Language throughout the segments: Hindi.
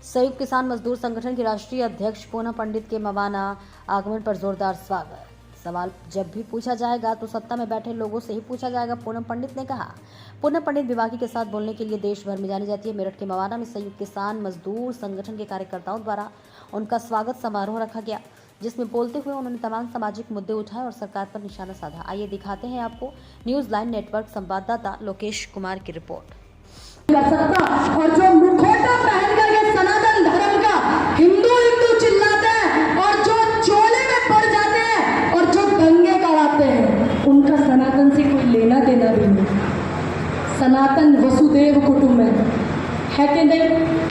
संयुक्त किसान मजदूर संगठन के राष्ट्रीय अध्यक्ष पूनम पंडित के मवाना आगमन पर जोरदार स्वागत। सवाल जब भी पूछा जाएगा तो सत्ता में बैठे लोगों से ही पूछा जाएगा, पूनम पंडित ने कहा। पूनम पंडित विभागी के साथ बोलने के लिए देश भर में जानी जाती है। मेरठ के मवाना में संयुक्त किसान मजदूर संगठन के कार्यकर्ताओं द्वारा उनका स्वागत समारोह रखा गया, जिसमें बोलते हुए उन्होंने तमाम सामाजिक मुद्दे उठाए और सरकार पर निशाना साधा। आइए दिखाते हैं आपको न्यूज लाइन नेटवर्क संवाददाता लोकेश कुमार की रिपोर्ट। कर सकता और जो मुखौटा पहन करके सनातन धर्म का हिंदू हिंदू चिल्लाते हैं और जो चोले में पड़ जाते हैं और जो दंगे कराते हैं, उनका सनातन से कोई लेना देना भी नहीं। सनातन वसुदेव कुटुंब है कि नहीं?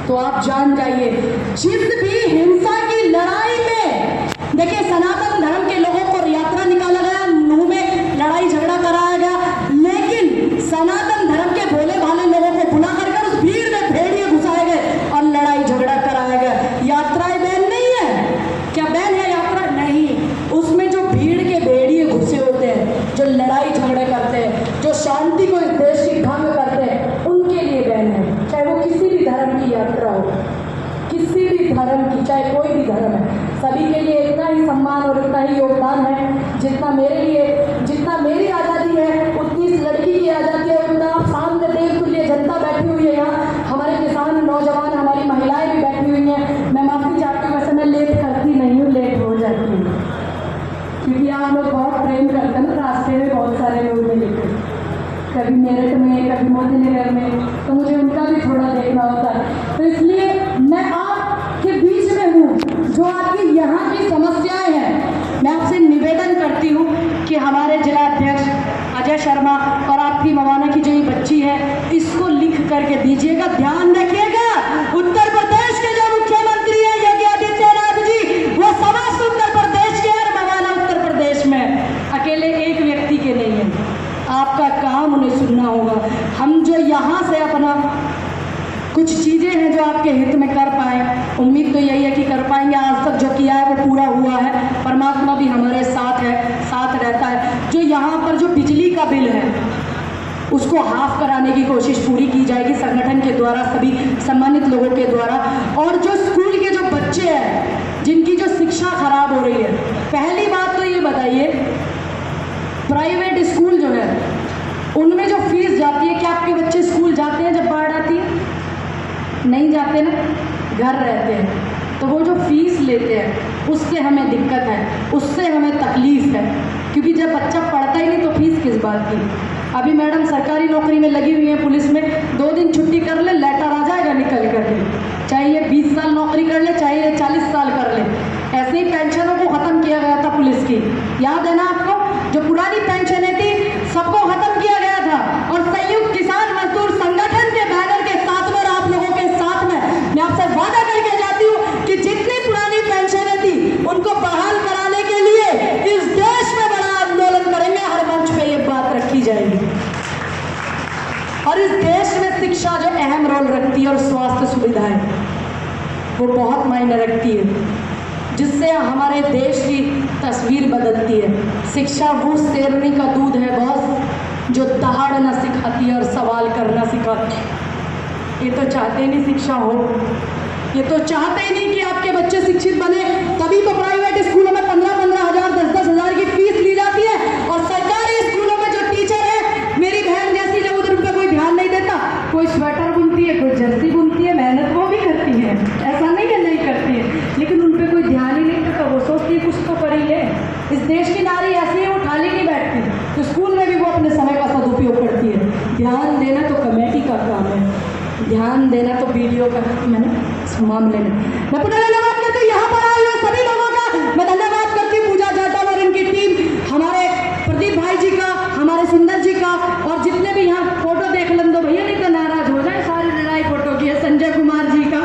तो आप जान जाइए, जिस भी हिंसा की लड़ाई में देखिए सनातन धर्म के लोगों को यात्रा निकाला गया, मुंह में लड़ाई झगड़ा कराया गया, लेकिन सनातन धर्म के भोले भाले लोगों को बुला कर उस भीड़ में भेड़िए घुसाए गए और लड़ाई झगड़ा कराया गया। यात्राएं बैन नहीं है क्या? बैन है यात्रा? नहीं। उसमें जो भीड़ के भेड़िए घुसे होते हैं, जो लड़ाई झगड़े करते हैं, जो शांति को इस देश की भंग करते हैं, उनके लिए बैन है। चाहे वो किसी भी धर्म की यात्रा हो, किसी भी धर्म की, चाहे कोई भी धर्म है, सभी के लिए इतना ही सम्मान और इतना ही योगदान है जितना मेरे लिए, जितना मेरी आज़ादी है उतनी इस लड़की की आज़ादी है, उतना सामने देव तुल्य जनता बैठी हुई है यहाँ, हमारे किसान नौजवान, हमारी महिलाएं भी बैठी हुई हैं। मैं माफ़ी चाहती हूँ, वैसे मैं लेट करती नहीं हूँ, लेट हो जाती हूँ क्योंकि आप लोग बहुत प्रेम करते हैं ना, रास्ते में बहुत सारे लोग मिले, कभी मेरठ में, कभी मोदी नगर में, तो मुझे उनका भी थोड़ा देखना होता है। तो इसलिए मैं आपके बीच में हूँ, जो आपकी यहाँ की समस्याएं हैं, मैं आपसे निवेदन करती हूँ कि हमारे जिला अध्यक्ष अजय शर्मा और आपकी मवाना की जो ये बच्ची है, इसको लिख करके दीजिएगा। ध्यान रखिएगा, उत्तर प्रदेश के जो मुख्यमंत्री हैं योगी आदित्यनाथ जी, वो समस्त उत्तर प्रदेश के और मवाना उत्तर प्रदेश में अकेले एक व्यक्ति के नहीं है। आपका काम उन्हें सुनना होगा। हम जो यहाँ से अपना कुछ चीज़ें हैं जो आपके हित में कर पाए, उम्मीद तो यही है कि कर पाएंगे। आज तक जो किया है वो पूरा हुआ है, परमात्मा भी हमारे साथ है, साथ रहता है। जो यहाँ पर जो बिजली का बिल है उसको हाफ कराने की कोशिश पूरी की जाएगी संगठन के द्वारा, सभी सम्मानित लोगों के द्वारा। और जो स्कूल के जो बच्चे हैं जिनकी जो शिक्षा खराब हो रही है, पहली बात तो ये बताइए, प्राइवेट स्कूल जो है उनमें जो फीस जाती है, क्या आपके बच्चे स्कूल जाते हैं जब बाढ़ आती है? नहीं जाते ना, घर रहते हैं। तो वो जो फीस लेते हैं उससे हमें दिक्कत है, उससे हमें तकलीफ है, क्योंकि जब बच्चा पढ़ता ही नहीं तो फीस किस बात की? अभी मैडम सरकारी नौकरी में लगी हुई है, पुलिस में, 2 दिन छुट्टी कर ले, लेटर आ जाएगा निकल करके, चाहे ये 20 साल नौकरी कर ले, चाहे ये 40 साल कर ले। ऐसे ही पेंशनों को ख़त्म किया गया था पुलिस की, याद है ना आपको? जो पुरानी पेंशनें थी सबको ख़त्म किया गया था, और संयुक्त किसान मजदूर संगठन के बैनर के साथ में, आप लोगों के साथ में मैं आपसे वादा करके जाती हूँ कि जितनी पुरानी पेंशनें थी उनको बहाल कराने के लिए इस देश में बड़ा आंदोलन करेंगे। हर मंच पे ये बात रखी जाएगी। और इस देश में शिक्षा जो अहम रोल रखती है और स्वास्थ्य सुविधाएं, वो बहुत मायने रखती है, जिससे हमारे देश की तस्वीर बदलती है। शिक्षा वो शेरनी का दूध है बॉस, जो दहाड़ना सिखाती है और सवाल करना सिखाती है। ये तो चाहते ही नहीं शिक्षा हो, ये तो चाहते ही नहीं कि आपके बच्चे शिक्षित बने। तभी तो प्राइवेट स्कूलों में 15-15 हज़ार, 10-10 हज़ार की फीस ली जाती है, और सरकारी स्कूलों में जो टीचर है, मेरी बहन जैसी, जब उधर उन पर कोई ध्यान नहीं देता, कोई स्वेटर बुनती है, कोई जर्सी बुनती है, मेहनत वो भी करती है, ऐसा नहीं है नहीं करती है, लेकिन उन पर कोई ध्यान ही नहीं देता। वो सोचती है कुछ तो करी ले। इस देश की नारी ऐसी है, वो खाली नहीं बैठती, तो स्कूल में भी वो अपने समय का सदुपयोग करती है। ध्यान देना तो कमेटी का काम है, ध्यान देना तो वीडियो का मैंने मामले में। मैं पुनः धन्यवाद करती हूँ यहाँ पर आए हुए सभी लोगों का, मैं धन्यवाद करती हूँ पूजा जाटव और इनकी टीम, हमारे प्रदीप भाई जी का, हमारे सुंदर जी का, और जितने भी यहाँ फोटो देख लें तो भैया नहीं तो नाराज हो जाए, सारी लड़ाई फोटो की है, संजय कुमार जी का,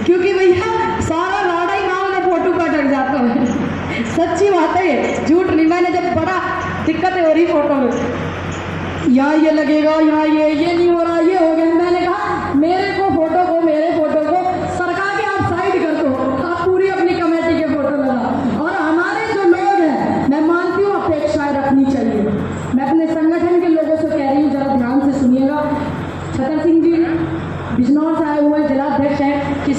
क्योंकि भैया सारा राड़ा ही गाँव में फोटो का ढक जाता है। सच्ची बात है, झूठ नहीं। मैंने जब बड़ा दिक्कत हो रही फोटो में, यहाँ ये लगेगा, यहाँ ये नहीं हो रहा, ये हो गया, मैंने कहा मेरे को फोटो को, मेरे फोटो को सरका के आप साइड कर दो, आप पूरी अपनी कमेटी के फोटो लगा। और हमारे जो लोग हैं, मैं मानती हूँ अपेक्षाएं रखनी चाहिए। मैं अपने संगठन के लोगों से कह रही हूँ, जरा ध्यान से सुनिएगा। छतर सिंह जी बिजनौर से आए हुए जिलाध्यक्ष हैं कि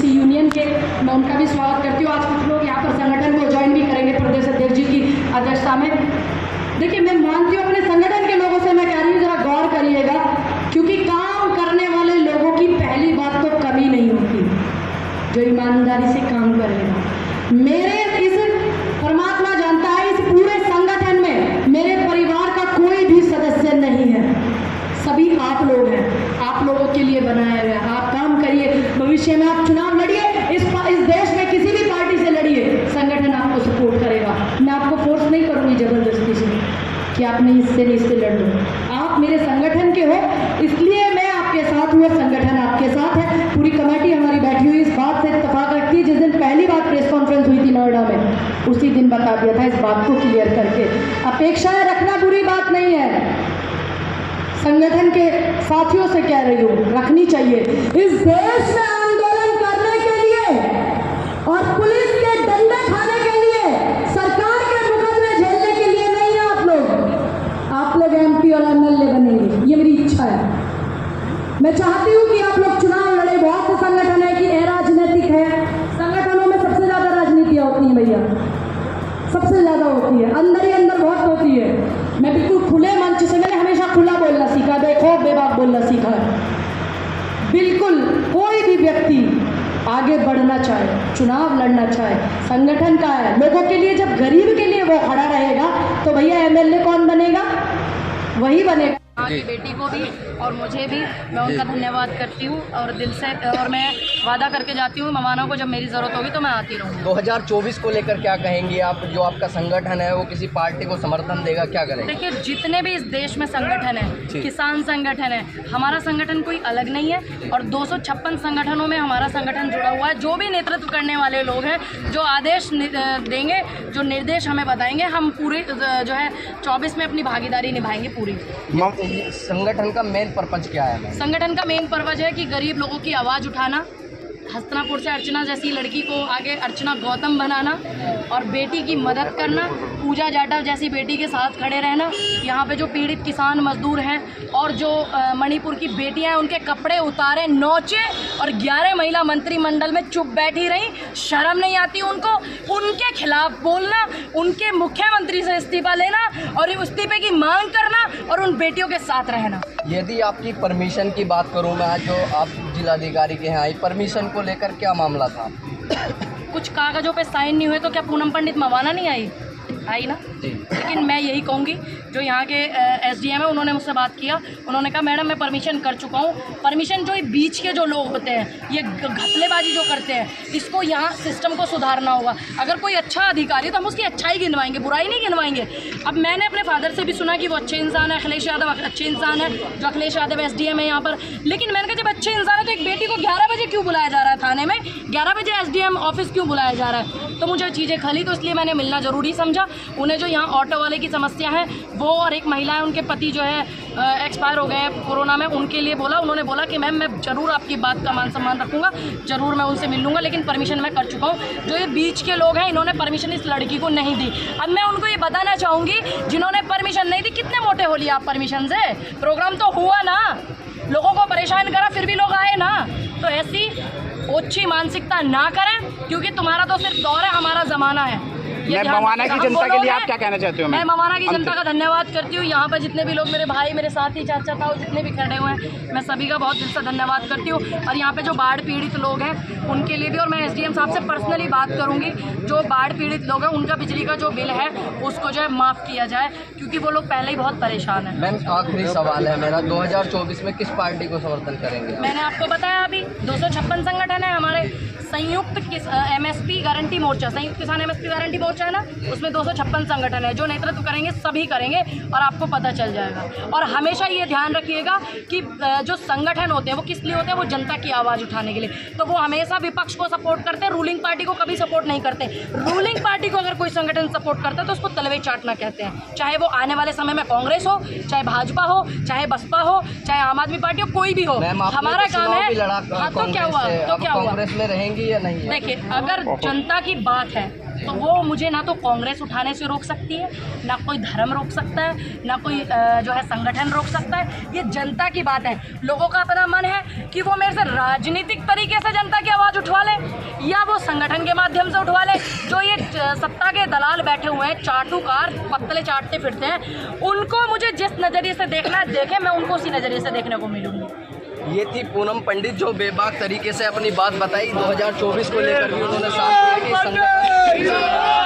आप लोग हैं, आप लोगों के लिए बनाया गया। आप काम करिए, भविष्य में आप चुनाव लड़िए, इस देश में किसी भी पार्टी से लड़िए, संगठन आपको सपोर्ट करेगा। मैं आपको फोर्स नहीं करूँगी जबरदस्ती से कि आप नहीं इससे लड़ लो। आप मेरे संगठन के हो, इसलिए मैं आपके साथ हूँ, संगठन आपके साथ है। पूरी कमेटी हमारी बैठी हुई इस बात से इत्तेफाक रखती है। जिस दिन पहली बार प्रेस कॉन्फ्रेंस हुई थी नोएडा में, उसी दिन बता दिया था इस बात को क्लियर करके। अपेक्षाएं रखना बुरी बात नहीं है, संगठन के साथियों से कह रही हूँ, रखनी चाहिए। इस देश में आंदोलन करने के लिए और पुलिस के डंडे खाने के लिए, सरकार के मुकदमे झेलने के लिए नहीं है आप लोग MP और MLA बनेंगे, ये मेरी इच्छा है। मैं चाहती हूँ कि आप लोग चुनाव लड़े। बहुत से संगठन है कि अराजनीतिक है, संगठनों में सबसे ज्यादा राजनीतियाँ होती हैं भैया, सबसे ज्यादा होती है, अंदर ही अंदर बहुत होती है। मैं बिल्कुल खुले मंच से, मैंने हमेशा खुला बोलना सीखा, देखो बेबाक बोलना सीखा है। बिल्कुल कोई भी व्यक्ति आगे बढ़ना चाहे, चुनाव लड़ना चाहे, संगठन का है लोगों के लिए। जब गरीब के लिए वो खड़ा रहेगा तो भैया MLA कौन बनेगा? वही बनेगा। की बेटी को भी और मुझे भी मैं उनका धन्यवाद करती हूँ और दिल से, और मैं वादा करके जाती हूँ ममाना को जब मेरी ज़रूरत होगी तो मैं आती रहूँगी। 2024 को लेकर क्या कहेंगी आप? जो आपका संगठन है वो किसी पार्टी को समर्थन देगा, क्या करेंगे? देखिए, जितने भी इस देश में संगठन है, किसान संगठन है, हमारा संगठन कोई अलग नहीं है और 256 संगठनों में हमारा संगठन जुड़ा हुआ है। जो भी नेतृत्व करने वाले लोग हैं, जो आदेश देंगे, जो निर्देश हमें बताएंगे, हम पूरे जो है 24 में अपनी भागीदारी निभाएंगे पूरी। संगठन का मेन पर्पज क्या है? संगठन का मेन पर्पज है कि गरीब लोगों की आवाज़ उठाना, हस्तिनापुर से अर्चना जैसी लड़की को आगे अर्चना गौतम बनाना और बेटी की मदद करना, पूजा जाटव जैसी बेटी के साथ खड़े रहना। यहाँ पे जो पीड़ित किसान मजदूर हैं और जो मणिपुर की बेटियां हैं, उनके कपड़े उतारे, नोचे और 11 महिला मंत्रिमंडल में चुप बैठी रहीं, शर्म नहीं आती उनको? उनके खिलाफ बोलना, उनके मुख्यमंत्री से इस्तीफा लेना और इस्तीफे की मांग करना और उन बेटियों के साथ रहना। यदि आपकी परमिशन की बात करूं मैं, जो आप जिलाधिकारी के यहाँ आई, परमिशन को लेकर क्या मामला था? कुछ कागजों पे साइन नहीं हुए तो क्या पूनम पंडित मवाना नहीं आई ना? लेकिन मैं यही कहूँगी, जो यहाँ के SDM है उन्होंने मुझसे बात किया, उन्होंने कहा मैडम मैं परमिशन कर चुका हूँ। परमिशन जो बीच के जो लोग होते हैं, ये घपलेबाजी जो करते हैं, इसको यहाँ सिस्टम को सुधारना होगा। अगर कोई अच्छा अधिकारी तो हम उसकी अच्छाई गिनवाएंगे, बुराई नहीं गिनवाएंगे। अब मैंने अपने फादर से भी सुना कि वो अच्छे इंसान है, अखिलेश यादव अच्छे इंसान है, जो अखिलेश यादव SDM है यहाँ पर। लेकिन मैंने कहा जब अच्छे इंसान है तो एक बेटी को 11 बजे क्यों बुलाया जा रहा है थाने में, 11 बजे SDM ऑफिस क्यों बुलाया जा रहा है? तो मुझे चीज़ें खली, तो इसलिए मैंने मिलना ज़रूरी समझा। उन्हें जो यहाँ ऑटो वाले की समस्या है, वो और एक महिला है, उनके पति जो है एक्सपायर हो गए हैं कोरोना में, उनके लिए बोला। उन्होंने बोला कि मैम मैं ज़रूर आपकी बात का मान सम्मान रखूँगा, ज़रूर मैं उनसे मिल लूँगा, लेकिन परमिशन मैं कर चुका हूँ। जो ये बीच के लोग हैं, इन्होंने परमिशन इस लड़की को नहीं दी। अब मैं उनको ये बताना चाहूँगी, जिन्होंने परमिशन नहीं दी, कितने मोटे हो लिए आप परमिशन से? प्रोग्राम तो हुआ ना, लोगों को परेशान करा, फिर भी लोग आए ना। तो ऐसी ओछी मानसिकता ना करें, क्योंकि तुम्हारा तो सिर्फ दौर है, हमारा ज़माना है। मैं मवाना की जनता के लिए आप क्या कहना चाहते हो? मैं मवाना की जनता का धन्यवाद करती हूँ। यहाँ पर जितने भी लोग मेरे भाई, मेरे साथी, चाचा ताऊ जितने भी खड़े हुए हैं, मैं सभी का बहुत दिल से धन्यवाद करती हूँ। और यहाँ पे जो बाढ़ पीड़ित लोग हैं उनके लिए भी, और मैं SDM साहब से पर्सनली बात करूँगी, जो बाढ़ पीड़ित लोग हैं उनका बिजली का जो बिल है उसको जो है माफ़ किया जाए, क्योंकि वो लोग पहले ही बहुत परेशान हैं। मैम आखिरी सवाल है मेरा, 2024 में किस पार्टी को समर्थन करेंगे? मैंने आपको बताया अभी 256 संगठन है हमारे। संयुक्त MSP गारंटी मोर्चा, संयुक्त किसान MSP गारंटी मोर्चा है ना, उसमें 256 संगठन है। जो नेतृत्व करेंगे सभी करेंगे और आपको पता चल जाएगा। और हमेशा ये ध्यान रखिएगा कि जो संगठन होते हैं वो किस लिए होते हैं, वो जनता की आवाज़ उठाने के लिए। तो वो हमेशा विपक्ष को सपोर्ट करते हैं, रूलिंग पार्टी को कभी सपोर्ट नहीं करते। रूलिंग पार्टी को अगर कोई संगठन सपोर्ट करता है तो उसको तलवे चाटना कहते हैं, चाहे वो आने वाले समय में कांग्रेस हो, चाहे भाजपा हो, चाहे बसपा हो, चाहे आम आदमी पार्टी हो, कोई भी हो। हमारा काम है। हाँ, तो क्या हुआ? तो क्या हुआ? कांग्रेस में रहेंगी या नहीं? देखिए, अगर जनता की बात है तो वो मुझे ना तो कांग्रेस उठाने से रोक सकती है, ना कोई धर्म रोक सकता है, ना कोई जो है संगठन रोक सकता है। ये जनता की बात है। लोगों का अपना मन है कि वो मेरे से राजनीतिक तरीके से जनता की आवाज़ उठवा ले या वो संगठन के माध्यम से उठवा ले। जो ये सत्ता के दलाल बैठे हुए हैं, चाटुकार, पत्तले चाटते फिरते हैं, उनको मुझे जिस नज़रिए से देखना है देखें, मैं उनको उसी नज़रिए से देखने को मिलूंगी। ये थी पूनम पंडित, जो बेबाक तरीके से अपनी बात बताई। 2024 को लेकर भी उन्होंने साफ किया कि संगठन